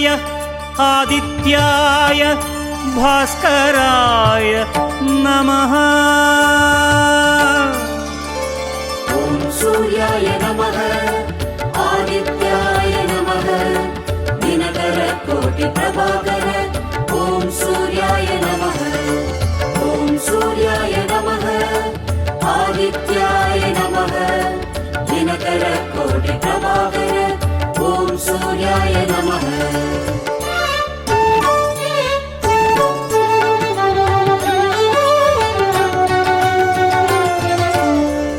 सूर्याय आदित्याय भास्कराय नमः। ॐ सूर्याय नमः आदित्याय नमः दिनकर कोटि प्रभाकर ॐ सूर्याय नमः। ॐ सूर्याय नमः आदित्याय नमः दिनकर कोटि प्रभाकर ॐ सूर्याय नमः।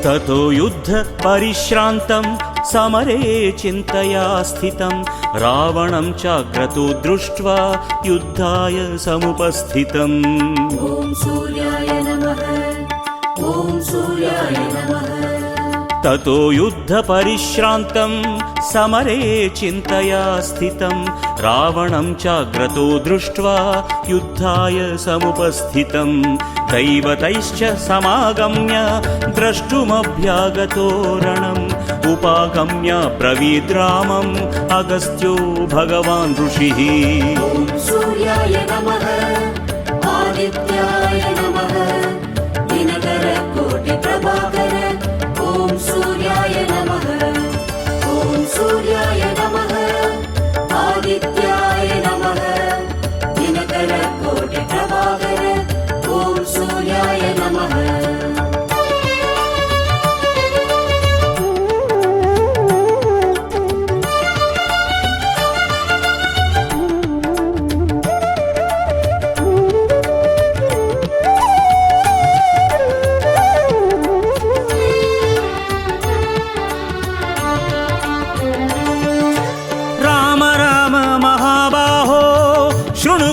ततो युद्ध परिश्रान्तं समरे चिन्तया स्थितं रावणं चाग्रतो दृष्ट्वा युद्धाय समुपस्थितम्। ॐ सूर्याय नमः ॐ सूर्याय नमः। ततो युद्ध परिश्रान्तं समरे चिन्तया स्थितं रावणं चाग्रतो दृष्ट्वा युद्धाय समुपस्थितं दैवतैश्च समागम्य द्रष्टुमभ्यागतो रणम् उपागम्य ब्रवीद्रामम् अगस्त्यो भगवान् ऋषिः। ॐ सूर्याय नमः आदित्याय नमः दिनकर कोटि प्रभाकर ॐ सूर्याय नमः। ॐ सूर्याय नमः आदित्याय नमः दिनकर कोटि प्रभाकर ॐ सूर्याय नमः।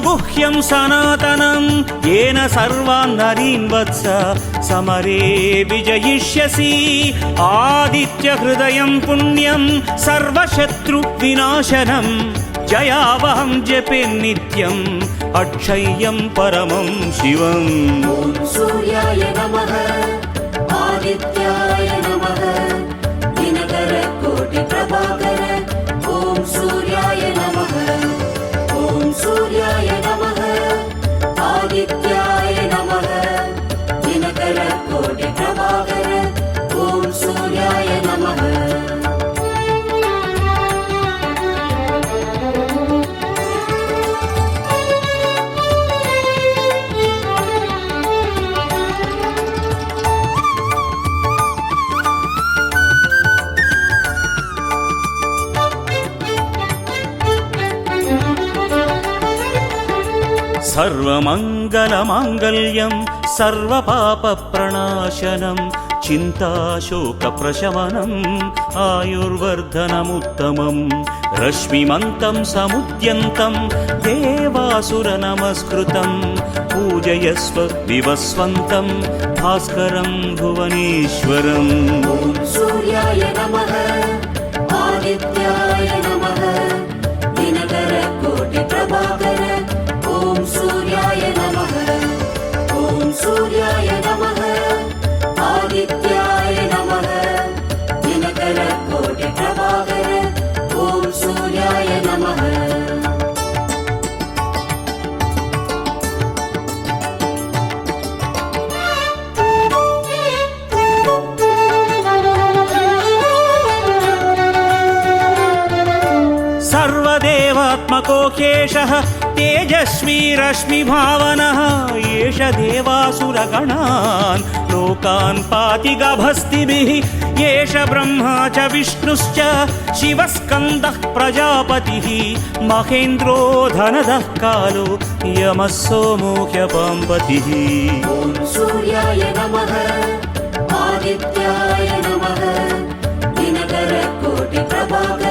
गुह्यं सनातनं येन सर्वान् नरीन् वत्स समरे विजयिष्यसि आदित्य हृदयं पुण्यं सर्वशत्रुविनाशनं जयावहं जपे नित्यम् अक्षय्यं परमं शिवम्। ॐ सूर्याय नमः आदित्याय नमः दिनकर कोटि प्रभाकर ॐ सूर्याय नमः। ॐ सूर्याय नमः आदित्याय नमः दिनकर कोटि प्रभाकर ॐ सूर्याय नमः। सर्वमङ्गलमाङ्गल्यं सर्वपापप्रणाशनं चिन्ताशोकप्रशमनम् आयुर्वर्धनमुत्तमं रश्मिमन्तं समुद्यन्तं देवासुरनमस्कृतं पूजयस्व विवस्वन्तं भास्करं भुवनेश्वरम्। ॐ सूर्याय नमः आदित्याय नमः दिनकर कोटि प्रभाकर ॐ सूर्याय नमः। ॐ सूर्याय नमः आदित्याय नमः दिनकर कोटि प्रभाकर ॐ सूर्याय नमः। सर्वदेवात्मको ह्येषः तेजस्वी रश्मिभावनः एष देवासुरगणान् लोकान् पाति गभस्तिभिः एष ब्रह्मा च विष्णुश्च शिवस्कन्दः प्रजापतिः महेन्द्रो धनदः कालो यमः सोमो ह्यपाम्पतिः। ॐ सूर्याय नमः आदित्याय नमः दिनकर कोटि प्रभाकर